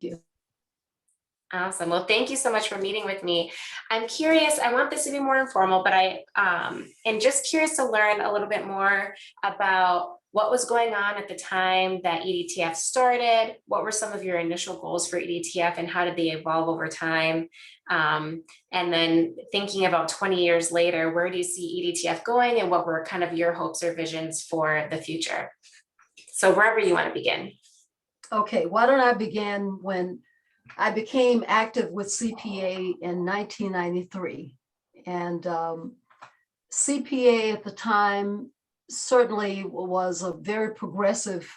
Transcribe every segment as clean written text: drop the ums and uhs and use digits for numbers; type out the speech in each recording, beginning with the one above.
you. Awesome. Well, thank you so much for meeting with me. I'm curious, I want this to be more informal, but I am just curious to learn a little bit more about what was going on at the time that EDTF started. What were some of your initial goals for EDTF and how did they evolve over time? And then thinking about 20 years later, where do you see EDTF going and what were kind of your hopes or visions for the future? So wherever you want to begin. Okay, why don't I begin when I became active with CPA in 1993. And CPA at the time certainly was a very progressive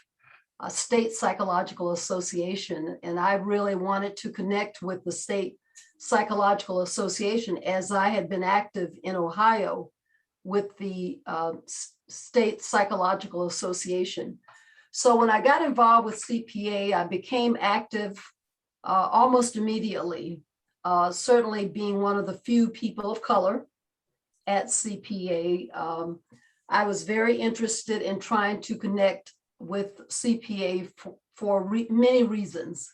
state psychological association. And I really wanted to connect with the state psychological association as I had been active in Ohio with the state psychological association. So when I got involved with CPA, I became active almost immediately, certainly being one of the few people of color at CPA. I was very interested in trying to connect with CPA for many reasons.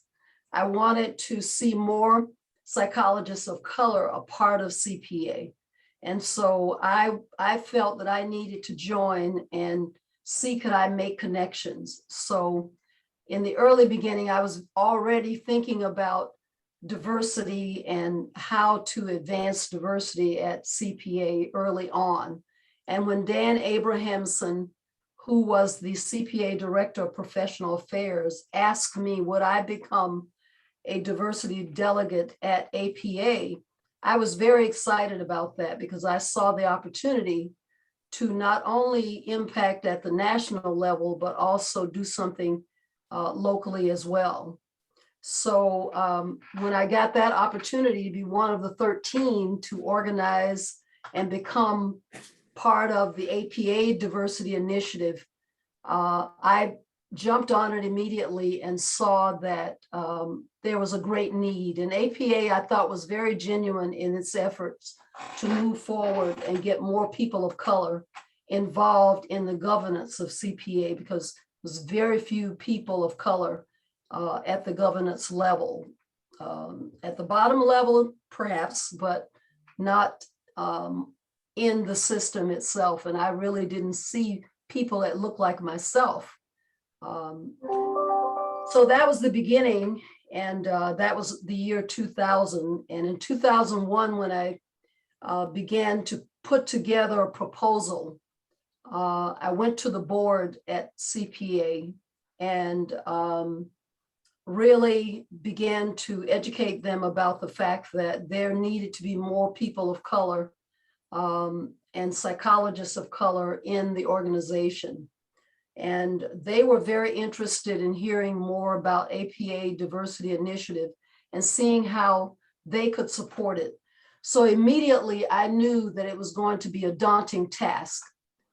I wanted to see more psychologists of color a part of CPA. And so I felt that I needed to join and see could I make connections. So in the early beginning, I was already thinking about diversity and how to advance diversity at CPA early on. And when Dan Abrahamson, who was the CPA Director of Professional Affairs, asked me would I become a diversity delegate at APA, I was very excited about that because I saw the opportunity to not only impact at the national level, but also do something locally as well. So when I got that opportunity to be one of the 13 to organize and become part of the APA Diversity Initiative, I jumped on it immediately and saw that there was a great need. And APA, I thought, was very genuine in its efforts to move forward and get more people of color involved in the governance of CPA, because there's very few people of color at the governance level. At the bottom level, perhaps, but not in the system itself. And I really didn't see people that looked like myself. So that was the beginning. And that was the year 2000. And in 2001, when I began to put together a proposal, I went to the board at CPA and really began to educate them about the fact that there needed to be more people of color and psychologists of color in the organization. And they were very interested in hearing more about APA Diversity Initiative and seeing how they could support it. So immediately I knew that it was going to be a daunting task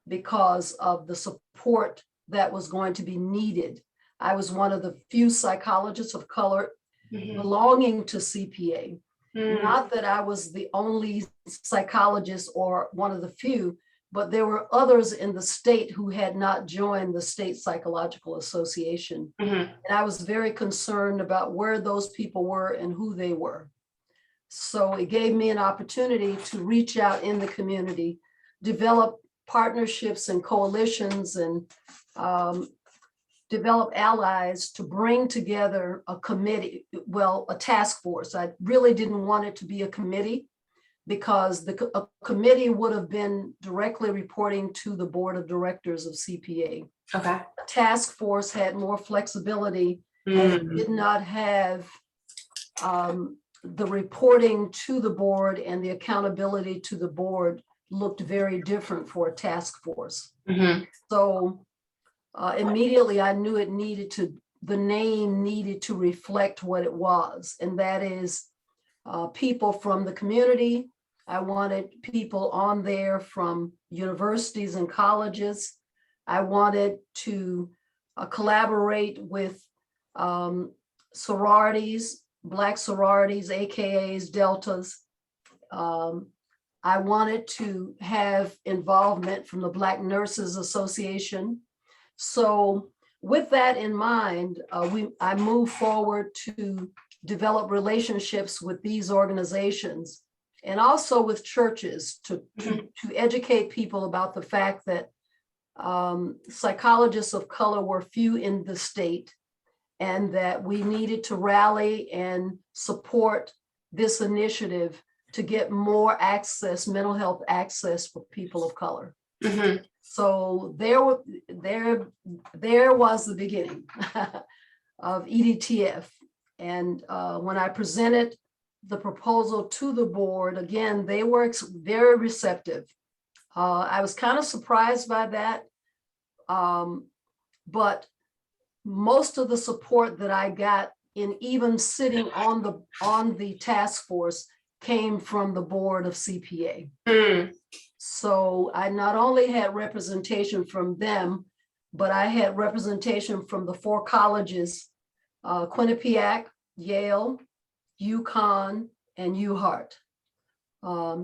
because of the support that was going to be needed. I was one of the few psychologists of color belonging to CPA. Not that I was the only psychologist or one of the few, but there were others in the state who had not joined the State Psychological Association. And I was very concerned about where those people were and who they were. So it gave me an opportunity to reach out in the community, develop partnerships and coalitions, and develop allies to bring together a committee, well, a task force. I really didn't want it to be a committee because a committee would have been directly reporting to the board of directors of CPA. Okay. A task force had more flexibility and did not have the reporting to the board, and the accountability to the board looked very different for a task force. So immediately I knew it needed to, the name needed to reflect what it was, and that is people from the community. I wanted people on there from universities and colleges. I wanted to collaborate with sororities, Black sororities, AKAs, Deltas. I wanted to have involvement from the Black Nurses Association. So with that in mind, I moved forward to develop relationships with these organizations and also with churches to educate people about the fact that psychologists of color were few in the state, and that we needed to rally and support this initiative to get more access, mental health access for people of color. Mhm. So there was the beginning of EDTF. And when I presented the proposal to the board, again, they were very receptive. I was kind of surprised by that, but most of the support that I got in even sitting on the task force came from the board of CPA. Mm. So I not only had representation from them, but I had representation from the 4 colleges, Quinnipiac, Yale, UConn, and UHeart.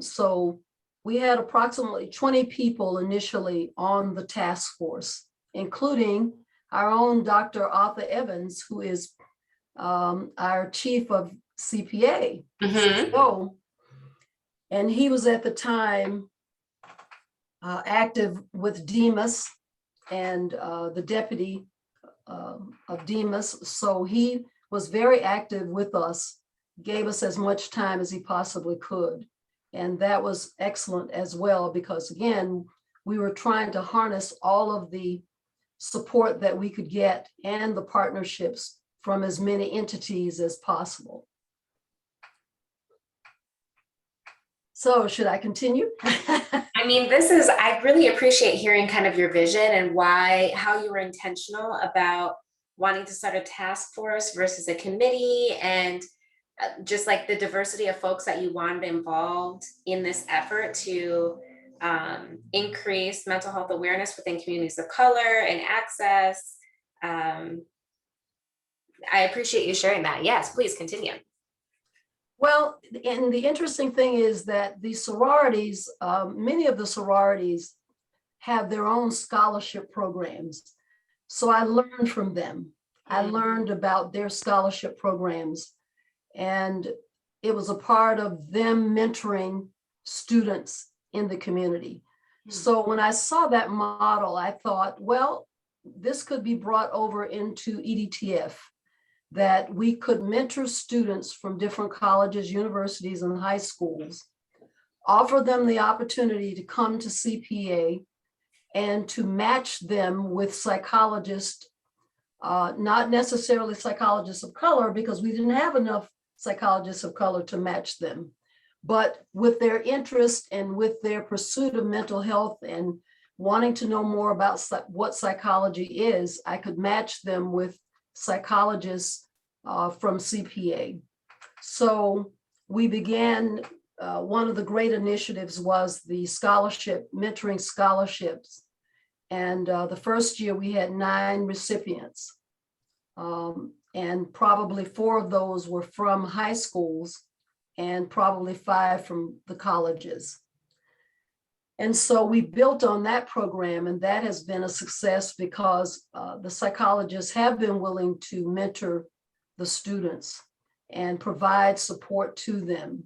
So we had approximately 20 people initially on the task force, including our own Dr. Arthur Evans, who is our chief of CPA. Mhm. So, and he was at the time active with Demas and the deputy of Demas. So he was very active with us, gave us as much time as he possibly could. And that was excellent as well, because again, we were trying to harness all of the support that we could get and the partnerships from as many entities as possible. So should I continue? I mean, I really appreciate hearing kind of your vision and how you were intentional about wanting to start a task force versus a committee, and just like the diversity of folks that you wanted involved in this effort to increase mental health awareness within communities of color and access. I appreciate you sharing that. Yes, please continue. Well, and the interesting thing is that the sororities, many of the sororities have their own scholarship programs. So I learned from them. I learned about their scholarship programs, and it was a part of them mentoring students in the community. So when I saw that model, I thought, well, this could be brought over into EDTF, that we could mentor students from different colleges, universities, and high schools, offer them the opportunity to come to CPA and to match them with psychologists, not necessarily psychologists of color, because we didn't have enough psychologists of color to match them, but with their interest and with their pursuit of mental health and wanting to know more about what psychology is, I could match them with psychologists from CPA. So we began, one of the great initiatives was the mentoring scholarships. And the first year we had 9 recipients. And probably 4 of those were from high schools and probably 5 from the colleges. And so we built on that program, and that has been a success because the psychologists have been willing to mentor the students and provide support to them.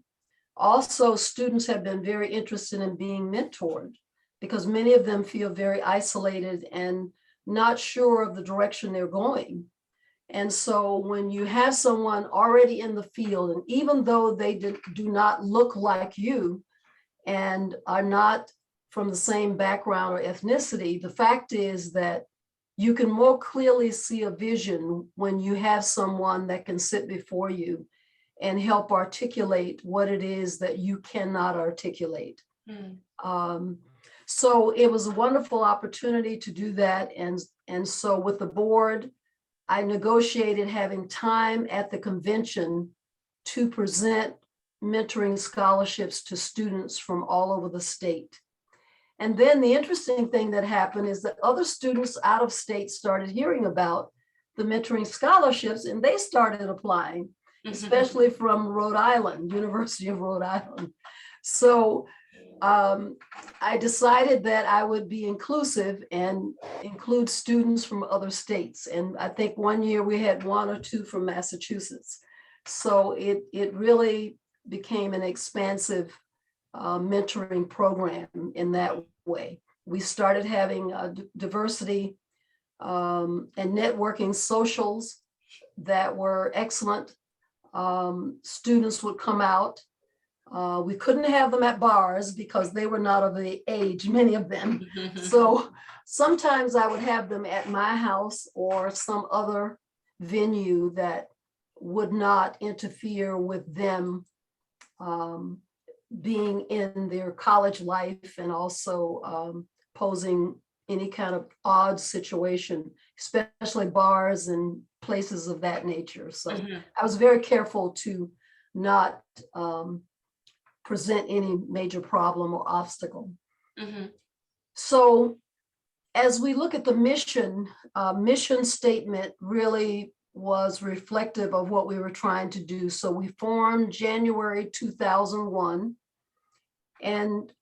Also, students have been very interested in being mentored because many of them feel very isolated and not sure of the direction they're going. And so when you have someone already in the field, and even though they do not look like you and are not from the same background or ethnicity, the fact is that you can more clearly see a vision when you have someone that can sit before you and help articulate what it is that you cannot articulate. So it was a wonderful opportunity to do that. And so with the board, I negotiated having time at the convention to present mentoring scholarships to students from all over the state. And then the interesting thing that happened is that other students out of state started hearing about the mentoring scholarships, and they started applying, especially from Rhode Island, University of Rhode Island. So I decided that I would be inclusive and include students from other states. And I think one year we had 1 or 2 from Massachusetts. So it really became an expansive mentoring program in that way. We started having diversity and networking socials that were excellent. Students would come out. We couldn't have them at bars because they were not of the age, many of them. So sometimes I would have them at my house or some other venue that would not interfere with them being in their college life and also posing any kind of odd situation, especially bars and places of that nature. So I was very careful to not present any major problem or obstacle. So as we look at the mission statement really was reflective of what we were trying to do. So we formed January 2001, and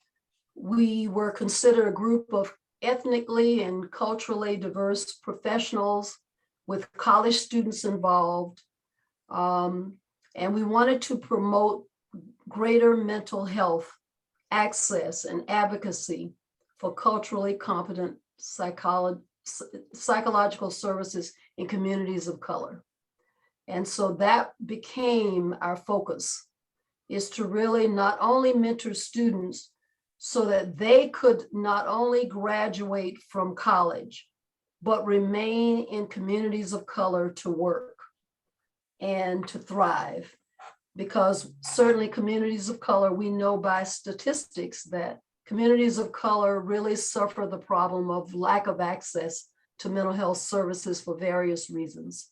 we were considered a group of ethnically and culturally diverse professionals with college students involved. And we wanted to promote greater mental health access and advocacy for culturally competent psychological services in communities of color. And so that became our focus, is to really not only mentor students so that they could not only graduate from college, but remain in communities of color to work and to thrive. Because certainly communities of color, we know by statistics that communities of color really suffer the problem of lack of access to mental health services for various reasons.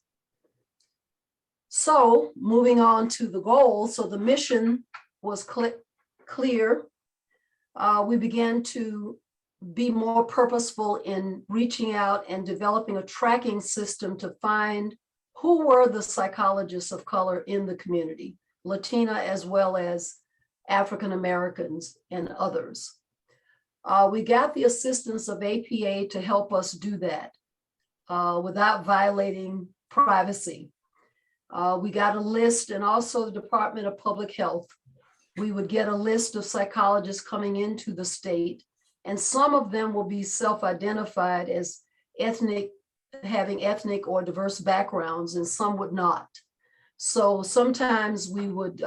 So moving on to the goal, so the mission was clear. We began to be more purposeful in reaching out and developing a tracking system to find who were the psychologists of color in the community, Latina as well as African Americans and others. We got the assistance of APA to help us do that without violating privacy. We got a list, and also the Department of Public Health. We would get a list of psychologists coming into the state, and some of them will be self-identified as having ethnic or diverse backgrounds, and some would not. So sometimes we would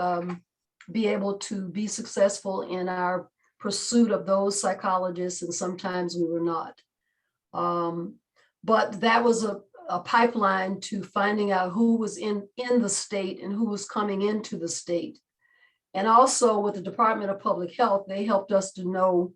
be able to be successful in our pursuit of those psychologists, and sometimes we were not. But that was a pipeline to finding out who was in the state and who was coming into the state. And also with the Department of Public Health, they helped us to know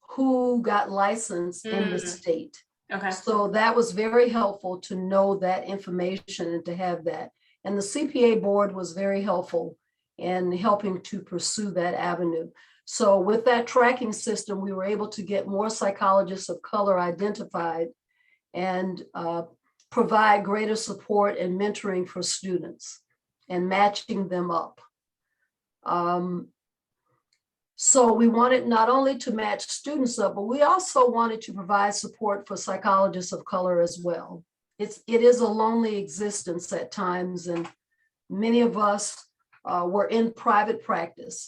who got licensed in the state. Okay. So that was very helpful to know that information and to have that. And the CPA board was very helpful in helping to pursue that avenue. So with that tracking system, we were able to get more psychologists of color identified and provide greater support and mentoring for students and matching them up. So we wanted not only to match students up, but we also wanted to provide support for psychologists of color as well. It is a lonely existence at times, and many of us were in private practice.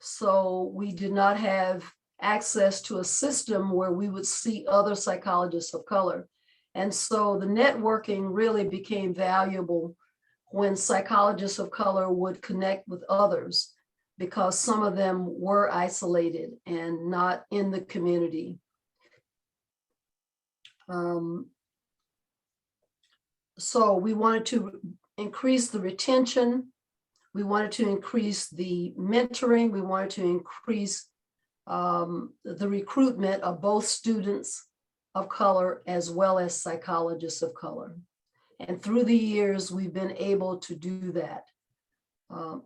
So we did not have access to a system where we would see other psychologists of color. And so the networking really became valuable when psychologists of color would connect with others, because some of them were isolated and not in the community. So we wanted to increase the retention. We wanted to increase the mentoring. We wanted to increase the recruitment of both students of color as well as psychologists of color. And through the years, we've been able to do that.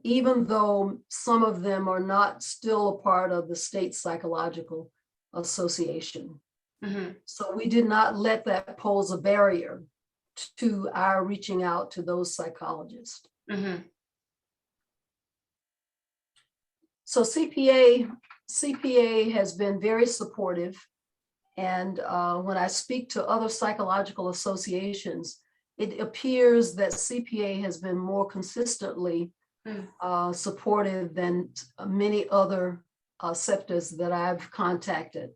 Even though some of them are not still a part of the State Psychological Association. So we did not let that pose a barrier to our reaching out to those psychologists. So CPA CPA has been very supportive. And when I speak to other psychological associations, it appears that CPA has been more consistently supportive than many other sectors that I've contacted.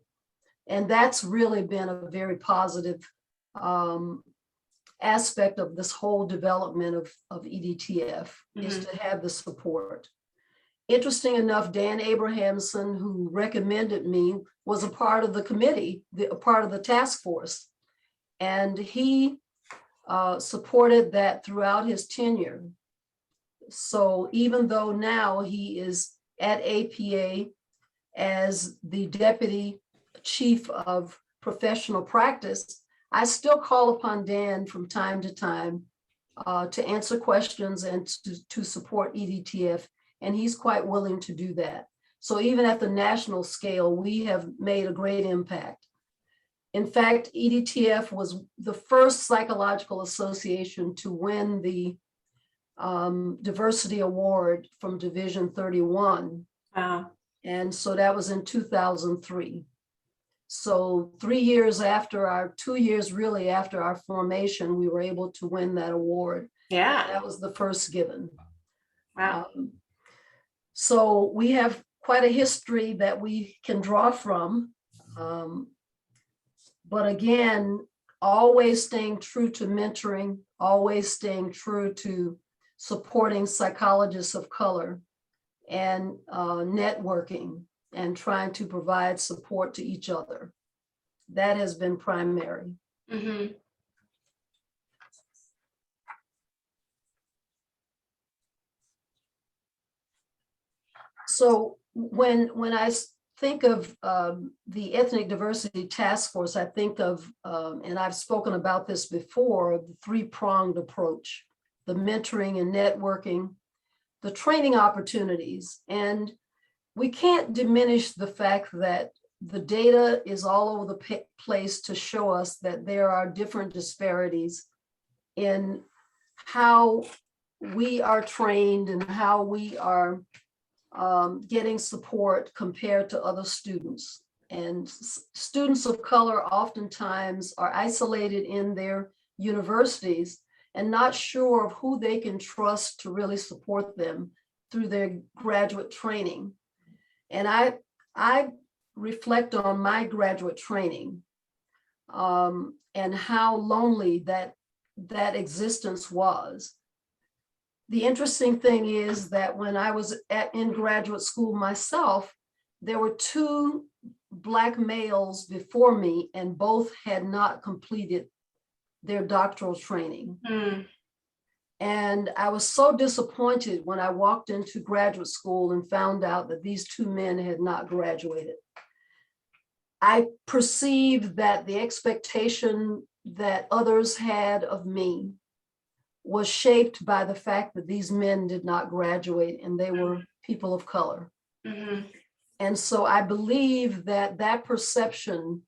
And that's really been a very positive aspect of this whole development of EDTF, is to have the support. Interesting enough, Dan Abrahamson, who recommended me, was a part of the committee, a part of the task force. And he supported that throughout his tenure. So even though now he is at APA as the deputy chief of professional practice, I still call upon Dan from time to time to answer questions and to support EDTF. And he's quite willing to do that. So even at the national scale, we have made a great impact. In fact, EDTF was the first psychological association to win the diversity award from Division 31. Wow. And so that was in 2003. So 3 years after 2 years really after our formation, we were able to win that award. Yeah. That was the first given. Wow. So we have quite a history that we can draw from. But again, always staying true to mentoring, always staying true to supporting psychologists of color and networking and trying to provide support to each other. That has been primary. Mm-hmm. So when I think of the Ethnic Diversity Task Force, I think of, and I've spoken about this before, the three-pronged approach: the mentoring and networking, the training opportunities. And we can't diminish the fact that the data is all over the place to show us that there are different disparities in how we are trained and how we are getting support compared to other students. And students of color oftentimes are isolated in their universities and not sure of who they can trust to really support them through their graduate training. And I reflect on my graduate training and how lonely that existence was. The interesting thing is that when I was in graduate school myself, there were 2 Black males before me, and both had not completed their doctoral training. And I was so disappointed when I walked into graduate school and found out that these 2 men had not graduated. I perceived that the expectation that others had of me was shaped by the fact that these men did not graduate and they were people of color. Mm-hmm. And so I believe that perception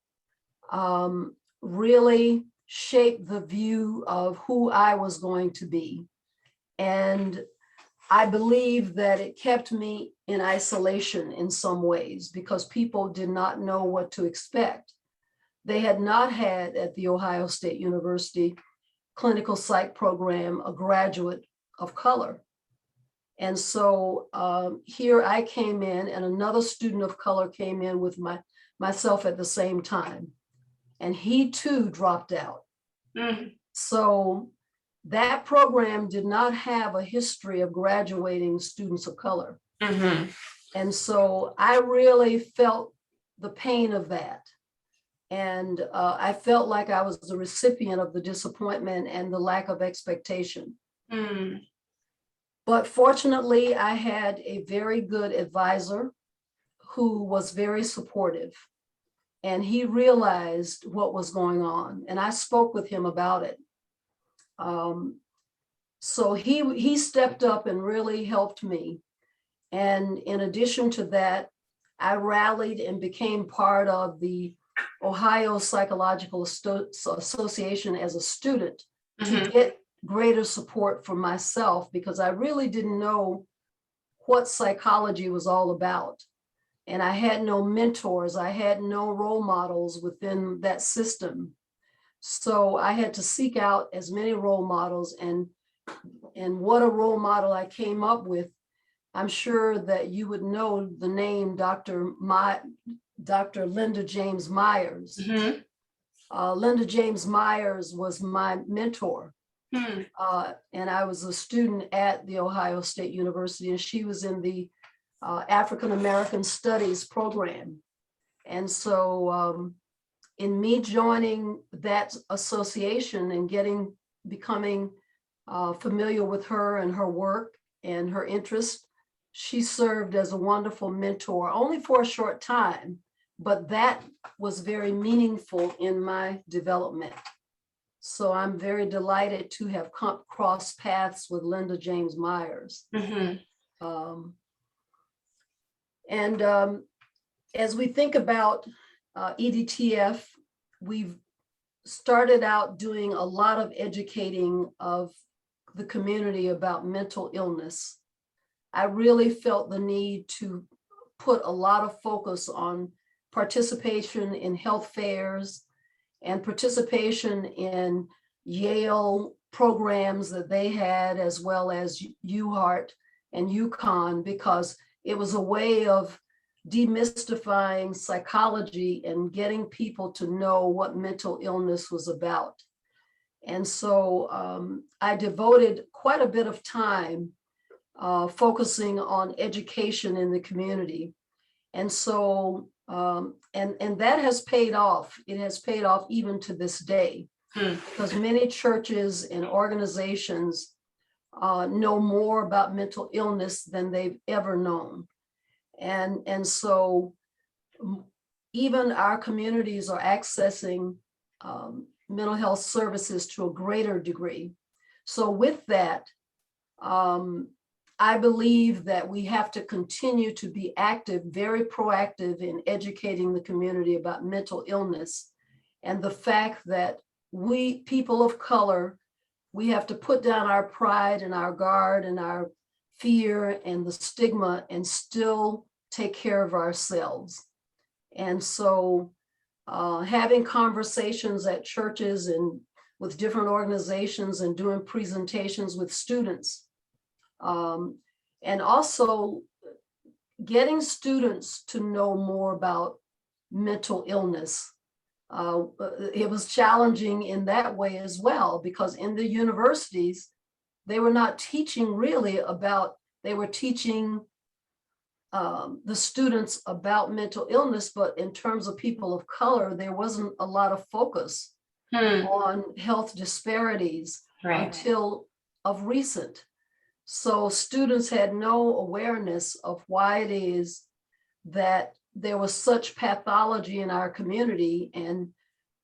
really shaped the view of who I was going to be. And I believe that it kept me in isolation in some ways because people did not know what to expect. They had not had at the Ohio State University clinical psych program a graduate of color. And so here I came in, and another student of color came in with myself at the same time. And he too dropped out. So that program did not have a history of graduating students of color. And so I really felt the pain of that. And I felt like I was the recipient of the disappointment and the lack of expectation. But fortunately, I had a very good advisor who was very supportive. And he realized what was going on. And I spoke with him about it. So he stepped up and really helped me. And in addition to that, I rallied and became part of the Ohio Psychological Association as a student to get greater support for myself, because I really didn't know what psychology was all about. and I had no mentors. I had no role models within that system. So I had to seek out as many role models, and what a role model I came up with. I'm sure that you would know the name Dr. Linda James Myers. Mhm. Linda James Myers was my mentor. Hmm. And I was a student at The Ohio State University, and she was in the African American Studies program. And so in me joining that association and becoming familiar with her and her work and her interest, she served as a wonderful mentor, only for a short time, but that was very meaningful in my development. So I'm very delighted to have crossed paths with Linda James Myers. Mhm. As we think about EDTF, we've started out doing a lot of educating of the community about mental illness. I really felt the need to put a lot of focus on participation in health fairs and participation in Yale programs that they had, as well as UHeart and UConn, because it was a way of demystifying psychology and getting people to know what mental illness was about. And so I devoted quite a bit of time focusing on education in the community. And so, and that has paid off. It has paid off even to this day, because many churches and organizations know more about mental illness than they've ever known. And so even our communities are accessing mental health services to a greater degree. So with that, I believe that we have to continue to be active, very proactive in educating the community about mental illness, and the fact that we, people of color, we have to put down our pride and our guard and our fear and the stigma and still take care of ourselves. And so having conversations at churches and with different organizations and doing presentations with students, and also getting students to know more about mental illness. It was challenging in that way as well, because in the universities, they were not teaching really about, they were teaching the students about mental illness, but in terms of people of color, there wasn't a lot of focus on health disparities until of recent. So students had no awareness of why it is that there was such pathology in our community and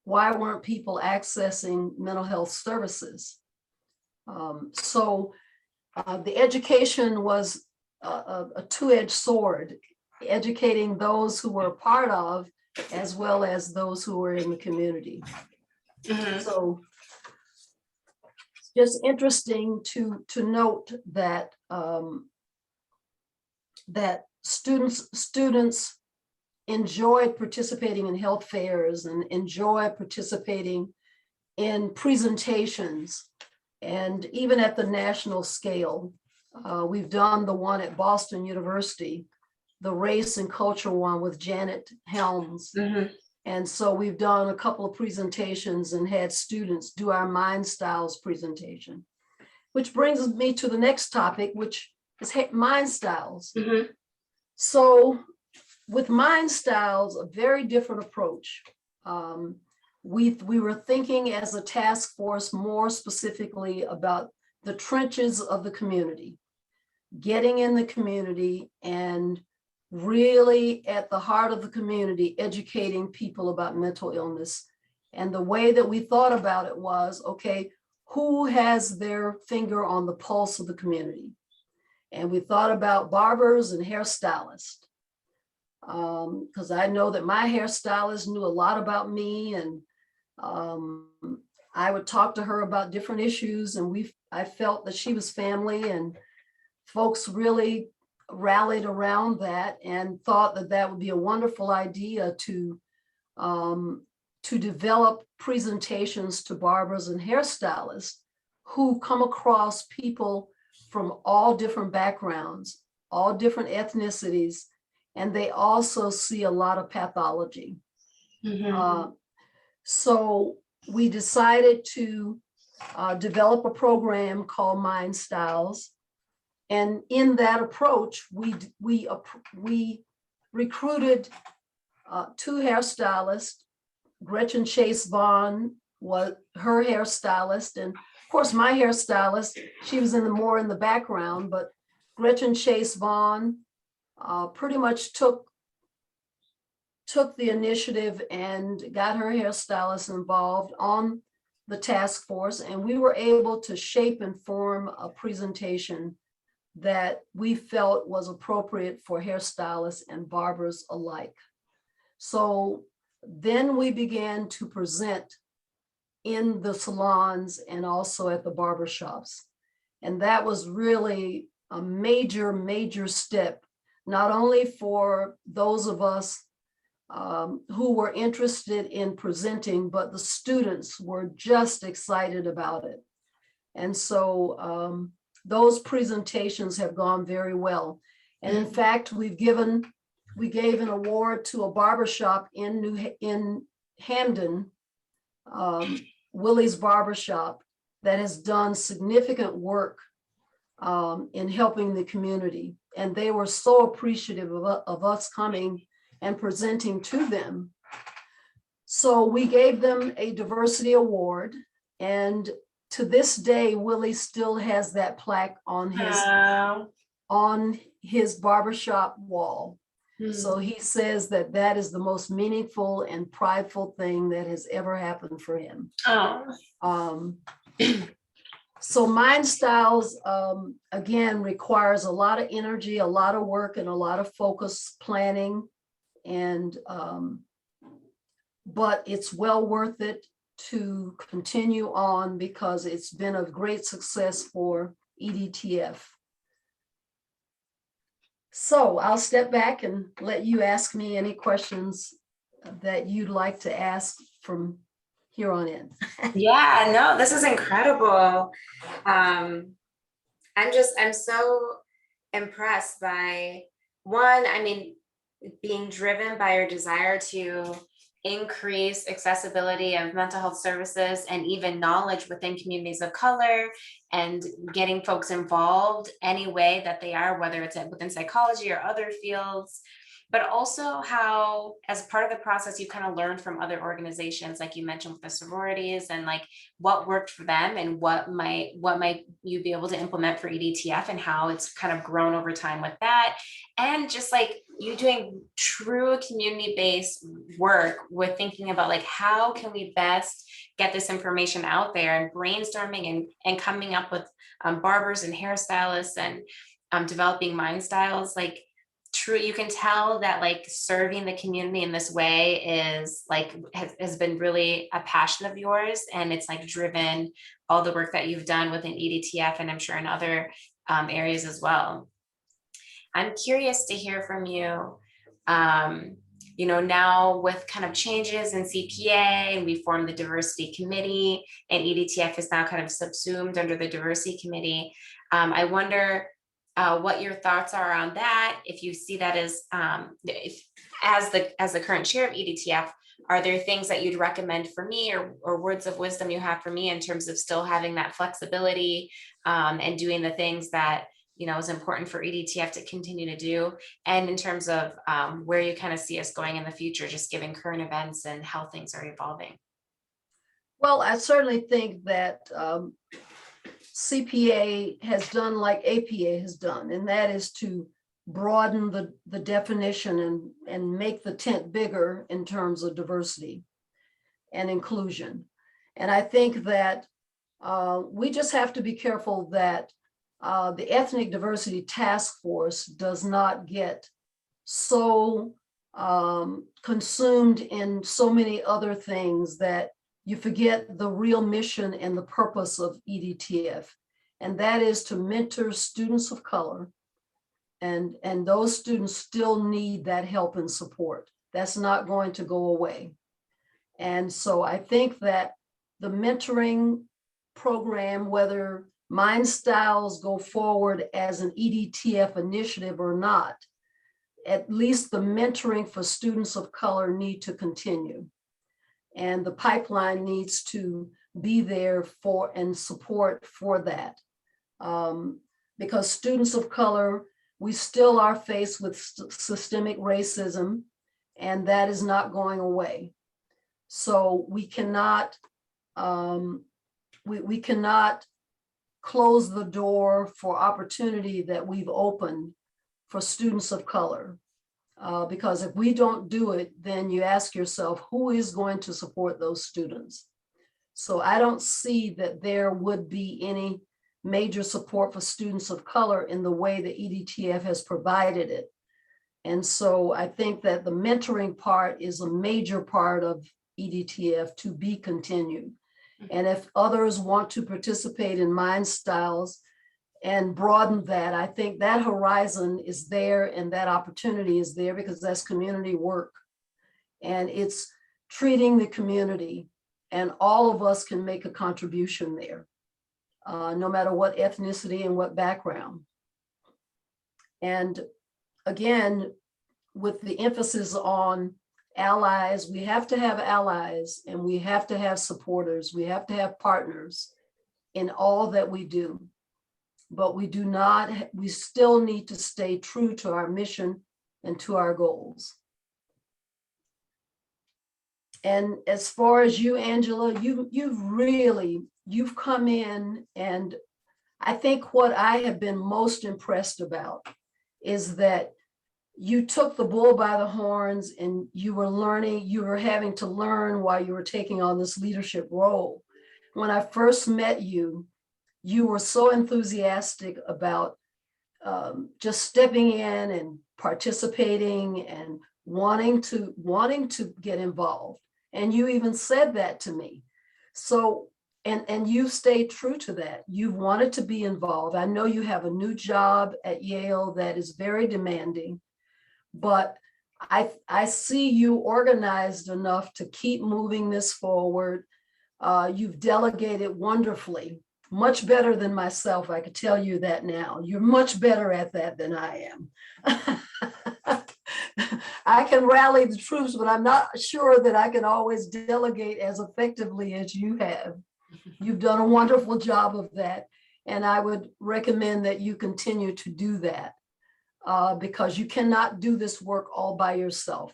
why weren't people accessing mental health services. So the education was a two-edged sword, educating those who were a part of, as well as those who were in the community. So just interesting to note that that students enjoyed participating in health fairs and enjoy participating in presentations, and even at the national scale. We've done the one at Boston University, the race and culture one with Janet Helms. And so we've done a couple of presentations and had students do our Mind Styles presentation, which brings me to the next topic, which is Mind Styles. So with Mind Styles, a very different approach. We were thinking as a task force more specifically about the trenches of the community, getting in the community and really at the heart of the community, educating people about mental illness. And the way that we thought about it was, okay, who has their finger on the pulse of the community? And we thought about barbers and hairstylists, because I know that my hairstylist knew a lot about me, and I would talk to her about different issues, and I felt that she was family, and folks really rallied around that and thought that that would be a wonderful idea to develop presentations to barbers and hairstylists who come across people from all different backgrounds, all different ethnicities, and they also see a lot of pathology. So we decided to develop a program called Mind Styles. And in that approach, we recruited 2 hairstylists. Gretchen Chase Vaughn was her hairstylist, and of course my hairstylist, she was more in the background, but Gretchen Chase Vaughn pretty much took the initiative and got her hairstylist involved on the task force, and we were able to shape and form a presentation that we felt was appropriate for hairstylists and barbers alike. So then we began to present in the salons and also at the barbershops. And that was really a major, major step, not only for those of us who were interested in presenting, but the students were just excited about it. And so those presentations have gone very well. And in fact, we gave an award to a barbershop in Hamden, Willie's Barbershop, that has done significant work in helping the community. And they were so appreciative of us coming and presenting to them. So we gave them a diversity award, and to this day, Willie still has that plaque on his barbershop wall. So he says that that is the most meaningful and prideful thing that has ever happened for him. So Mind Styles, again, requires a lot of energy, a lot of work, and a lot of focus planning. And but it's well worth it to continue on because it's been a great success for EDTF. So I'll step back and let you ask me any questions that you'd like to ask from here on in. Yeah, no, this is incredible. I'm so impressed by one, I mean, being driven by your desire to increase accessibility of mental health services and even knowledge within communities of color, and getting folks involved any way that they are, whether it's within psychology or other fields, but also how, as part of the process, you kind of learned from other organizations, like you mentioned with the sororities, and like what worked for them and what might you be able to implement for EDTF, and how it's kind of grown over time with that. And just like you doing true community-based work with thinking about like, how can we best get this information out there, and brainstorming and coming up with barbers and hairstylists and developing Mind Styles. Like, true, you can tell that like serving the community in this way is like has been really a passion of yours, and it's like driven all the work that you've done within EDTF, and I'm sure in other areas as well. I'm curious to hear from you. You know, now with kind of changes in CPA, and we formed the diversity committee, and EDTF is now kind of subsumed under the diversity committee. I wonder what your thoughts are on that. If you see that as the current chair of EDTF, are there things that you'd recommend for me, or words of wisdom you have for me in terms of still having that flexibility and doing the things that, you know, is important for EDTF to continue to do, and in terms of where you kind of see us going in the future, just given current events and how things are evolving? Well, I certainly think that CPA has done like APA has done, and that is to broaden the definition and make the tent bigger in terms of diversity and inclusion. And I think that we just have to be careful that the Ethnic Diversity Task Force does not get so consumed in so many other things that you forget the real mission and the purpose of EDTF, and that is to mentor students of color And those students still need that help and support. That's not going to go away. And so I think that the mentoring program, whether Mind Styles go forward as an EDTF initiative or not, at least the mentoring for students of color need to continue. And the pipeline needs to be there for and support for that. Because students of color, we still are faced with systemic racism, and that is not going away. So we cannot we cannot close the door for opportunity that we've opened for students of color. Because if we don't do it, then you ask yourself, who is going to support those students? So I don't see that there would be any major support for students of color in the way that EDTF has provided it. And so I think that the mentoring part is a major part of EDTF to be continued. And if others want to participate in Mind Styles and broaden that, I think that horizon is there and that opportunity is there, because that's community work. And it's treating the community, and all of us can make a contribution there, no matter what ethnicity and what background. And again, with the emphasis on allies, we have to have allies, and we have to have supporters. We have to have partners in all that we do. But we do not, we still need to stay true to our mission and to our goals. And as far as you, Angela, you've come in, and I think what I have been most impressed about is that you took the bull by the horns, and you were learning, you were having to learn while you were taking on this leadership role. When I first met you, you were so enthusiastic about just stepping in and participating and wanting to get involved. And you even said that to me. So, and you stayed true to that. You wanted to be involved. I know you have a new job at Yale that is very demanding, but I see you organized enough to keep moving this forward. You've delegated wonderfully, much better than myself. I could tell you that now. You're much better at that than I am. I can rally the troops, but I'm not sure that I can always delegate as effectively as you have. You've done a wonderful job of that. And I would recommend that you continue to do that, because you cannot do this work all by yourself.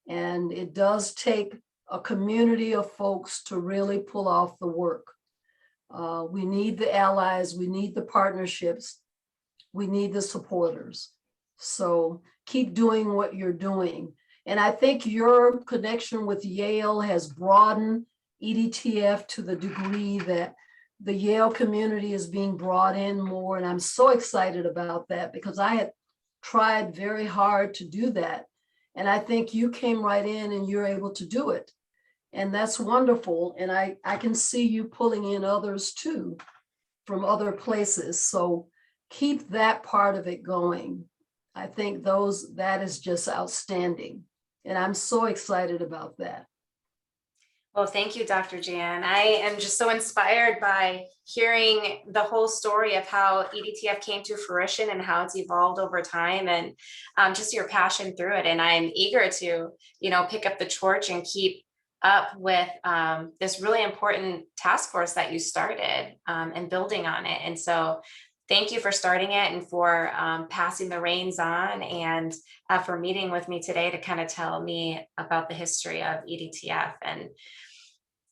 And it does take a community of folks to really pull off the work. We need the allies, we need the partnerships, we need the supporters. So keep doing what you're doing. And I think your connection with Yale has broadened EDTF to the degree that the Yale community is being brought in more. And I'm so excited about that, because I had tried very hard to do that. And I think you came right in and you're able to do it. And that's wonderful. And I can see you pulling in others too from other places. So keep that part of it going. I think that is just outstanding. And I'm so excited about that. Well, thank you, Dr. Jan. I am just so inspired by hearing the whole story of how EDTF came to fruition and how it's evolved over time, and just your passion through it. And I'm eager to, pick up the torch and keep up with this really important task force that you started and building on it. And so thank you for starting it and for passing the reins on, and for meeting with me today to kind of tell me about the history of EDTF.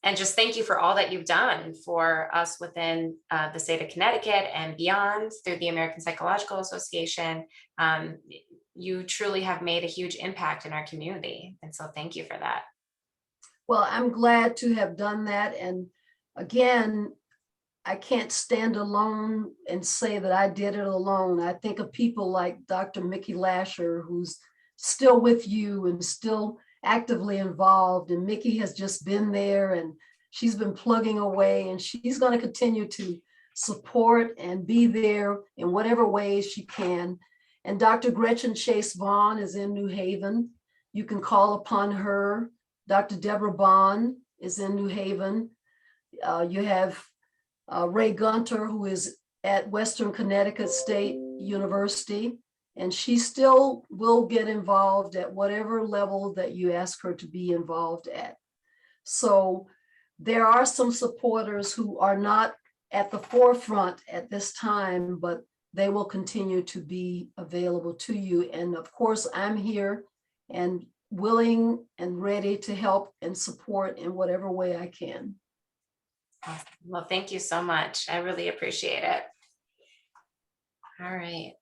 And just thank you for all that you've done for us within the state of Connecticut and beyond through the American Psychological Association. You truly have made a huge impact in our community. And so thank you for that. Well, I'm glad to have done that. And again, I can't stand alone and say that I did it alone. I think of people like Dr. Mickey Lasher, who's still with you and still actively involved. And Mickey has just been there, and she's been plugging away, and she's going to continue to support and be there in whatever ways she can. And Dr. Gretchen Chase Vaughn is in New Haven. You can call upon her. Dr. Deborah Bond is in New Haven. You have Ray Gunter, who is at Western Connecticut State University, and she still will get involved at whatever level that you ask her to be involved at. So there are some supporters who are not at the forefront at this time, but they will continue to be available to you. And of course, I'm here and willing and ready to help and support in whatever way I can. Awesome. Well, thank you so much. I really appreciate it. All right.